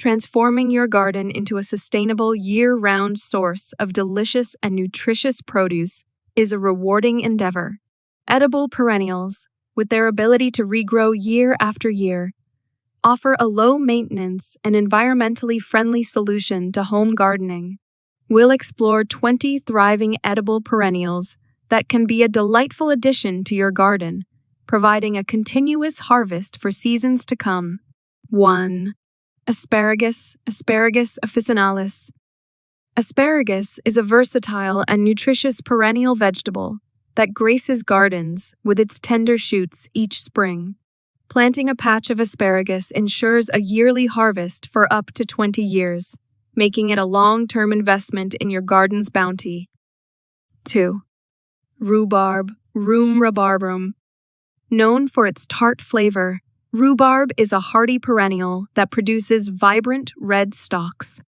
Transforming your garden into a sustainable year-round source of delicious and nutritious produce is a rewarding endeavor. Edible perennials, with their ability to regrow year after year, offer a low-maintenance and environmentally friendly solution to home gardening. We'll explore 20 thriving edible perennials that can be a delightful addition to your garden, providing a continuous harvest for seasons to come. 1. Asparagus officinalis. Asparagus is a versatile and nutritious perennial vegetable that graces gardens with its tender shoots each spring. Planting a patch of asparagus ensures a yearly harvest for up to 20 years, making it a long-term investment in your garden's bounty. 2. Rhubarb, rhubarbum. Known for its tart flavor, rhubarb is a hardy perennial that produces vibrant red stalks.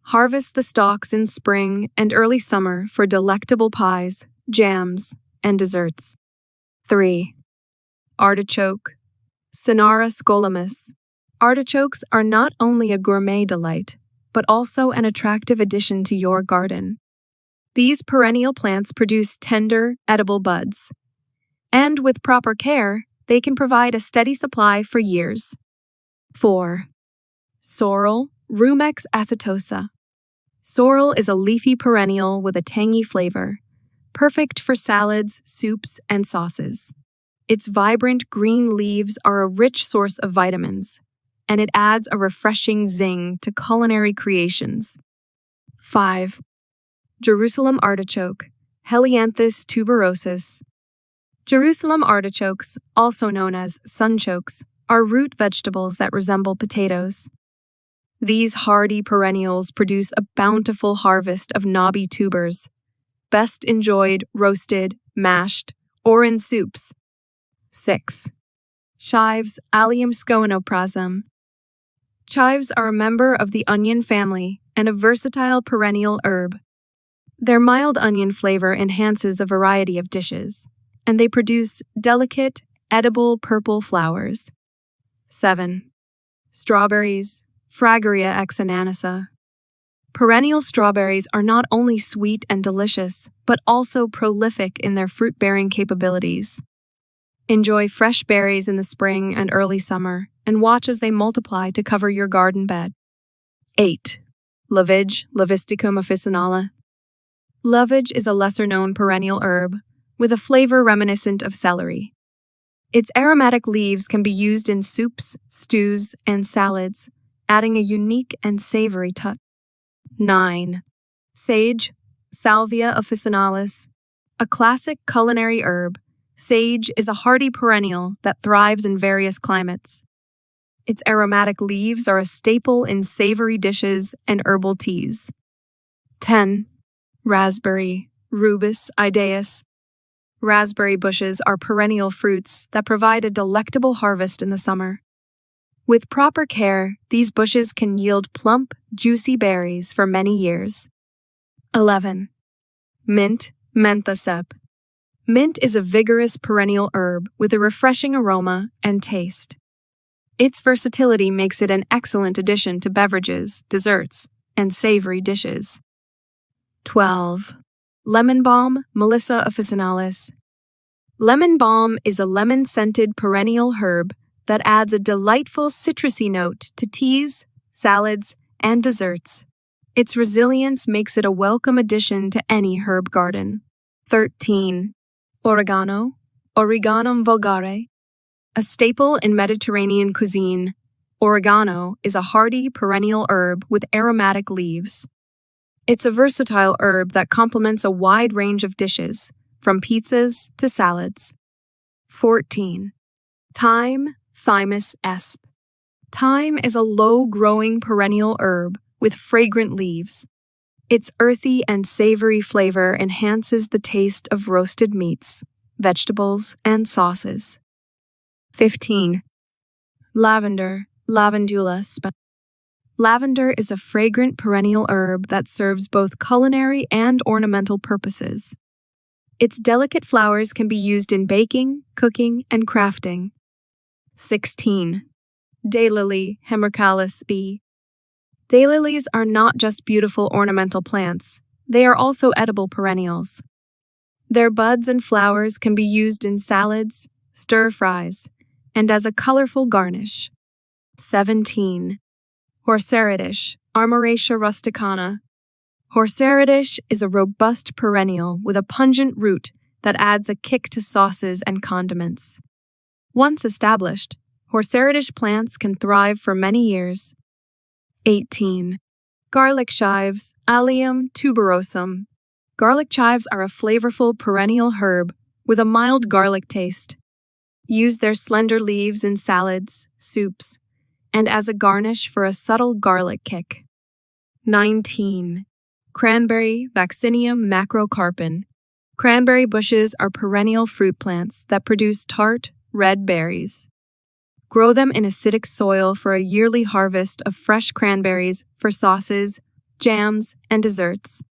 Harvest the stalks in spring and early summer for delectable pies, jams, and desserts. 3. Artichoke, Cinara scolamus. Artichokes are not only a gourmet delight, but also an attractive addition to your garden. These perennial plants produce tender, edible buds, and with proper care, they can provide a steady supply for years. 4. Sorrel, Rumex acetosa. Sorrel is a leafy perennial with a tangy flavor, perfect for salads, soups, and sauces. Its vibrant green leaves are a rich source of vitamins, and it adds a refreshing zing to culinary creations. 5. Jerusalem artichoke, Helianthus tuberosus. Jerusalem artichokes, also known as sunchokes, are root vegetables that resemble potatoes. These hardy perennials produce a bountiful harvest of knobby tubers, best enjoyed roasted, mashed, or in soups. 6. Chives, Allium scoenoprasum. Chives are a member of the onion family and a versatile perennial herb. Their mild onion flavor enhances a variety of dishes, and they produce delicate, edible purple flowers. 7. Strawberries, Fragaria exananassa. Perennial strawberries are not only sweet and delicious, but also prolific in their fruit-bearing capabilities. Enjoy fresh berries in the spring and early summer, and watch as they multiply to cover your garden bed. 8. Lovage, Levisticum officinale. Lovage is a lesser-known perennial herb with a flavor reminiscent of celery. Its aromatic leaves can be used in soups, stews, and salads, adding a unique and savory touch. 9. Sage, Salvia officinalis. A classic culinary herb, sage is a hardy perennial that thrives in various climates. Its aromatic leaves are a staple in savory dishes and herbal teas. 10. Raspberry, Rubus idaeus. Raspberry bushes are perennial fruits that provide a delectable harvest in the summer. With proper care, these bushes can yield plump, juicy berries for many years. 11. Mint, Mentha sep. Mint is a vigorous perennial herb with a refreshing aroma and taste. Its versatility makes it an excellent addition to beverages, desserts, and savory dishes. 12. Lemon balm, Melissa officinalis. Lemon balm is a lemon-scented perennial herb that adds a delightful citrusy note to teas, salads, and desserts. Its resilience makes it a welcome addition to any herb garden. 13. Oregano, Origanum vulgare. A staple in Mediterranean cuisine, oregano is a hardy perennial herb with aromatic leaves. It's a versatile herb that complements a wide range of dishes, from pizzas to salads. 14. Thyme, Thymus sp. Thyme is a low-growing perennial herb with fragrant leaves. Its earthy and savory flavor enhances the taste of roasted meats, vegetables, and sauces. 15. Lavender, Lavandula sp. Lavender is a fragrant perennial herb that serves both culinary and ornamental purposes. Its delicate flowers can be used in baking, cooking, and crafting. 16. Daylily, Hemercalis sp. Daylilies are not just beautiful ornamental plants, they are also edible perennials. Their buds and flowers can be used in salads, stir-fries, and as a colorful garnish. 17. Horseradish, Armoracia rusticana. Horseradish is a robust perennial with a pungent root that adds a kick to sauces and condiments. Once established, horseradish plants can thrive for many years. 18. Garlic chives, Allium tuberosum. Garlic chives are a flavorful perennial herb with a mild garlic taste. Use their slender leaves in salads, soups, and as a garnish for a subtle garlic kick. 19. Cranberry, Vaccinium macrocarpon. Cranberry bushes are perennial fruit plants that produce tart, red berries. Grow them in acidic soil for a yearly harvest of fresh cranberries for sauces, jams, and desserts.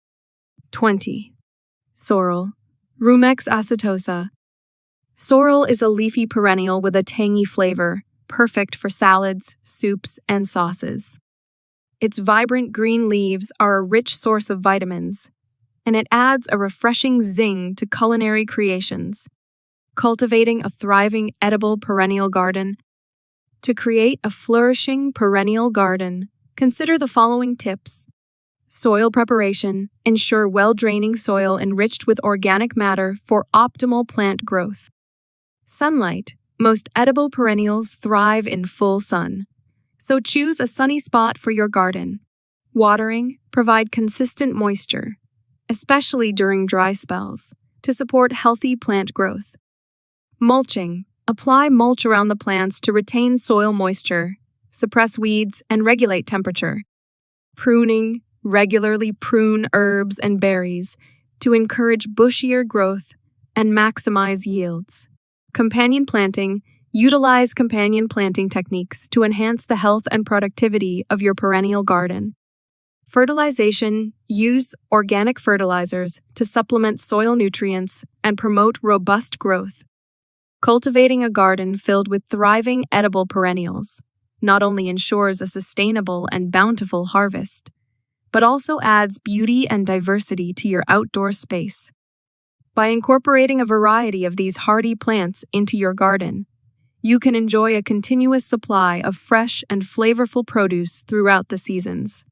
20. Sorrel, Rumex acetosa. Sorrel is a leafy perennial with a tangy flavor, perfect for salads, soups, and sauces. Its vibrant green leaves are a rich source of vitamins, and it adds a refreshing zing to culinary creations. Cultivating a thriving edible perennial garden. To create a flourishing perennial garden, consider the following tips. Soil preparation. Ensure well-draining soil enriched with organic matter for optimal plant growth. Sunlight. Most edible perennials thrive in full sun, so choose a sunny spot for your garden. Watering. Provide consistent moisture, especially during dry spells, to support healthy plant growth. Mulching. Apply mulch around the plants to retain soil moisture, suppress weeds, and regulate temperature. Pruning. Regularly prune herbs and berries to encourage bushier growth and maximize yields. Companion planting. Utilize companion planting techniques to enhance the health and productivity of your perennial garden. Fertilization. Use organic fertilizers to supplement soil nutrients and promote robust growth. Cultivating a garden filled with thriving edible perennials not only ensures a sustainable and bountiful harvest, but also adds beauty and diversity to your outdoor space. By incorporating a variety of these hardy plants into your garden, you can enjoy a continuous supply of fresh and flavorful produce throughout the seasons.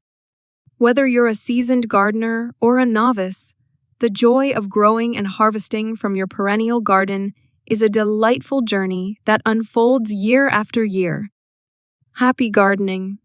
Whether you're a seasoned gardener or a novice, the joy of growing and harvesting from your perennial garden is a delightful journey that unfolds year after year. Happy gardening!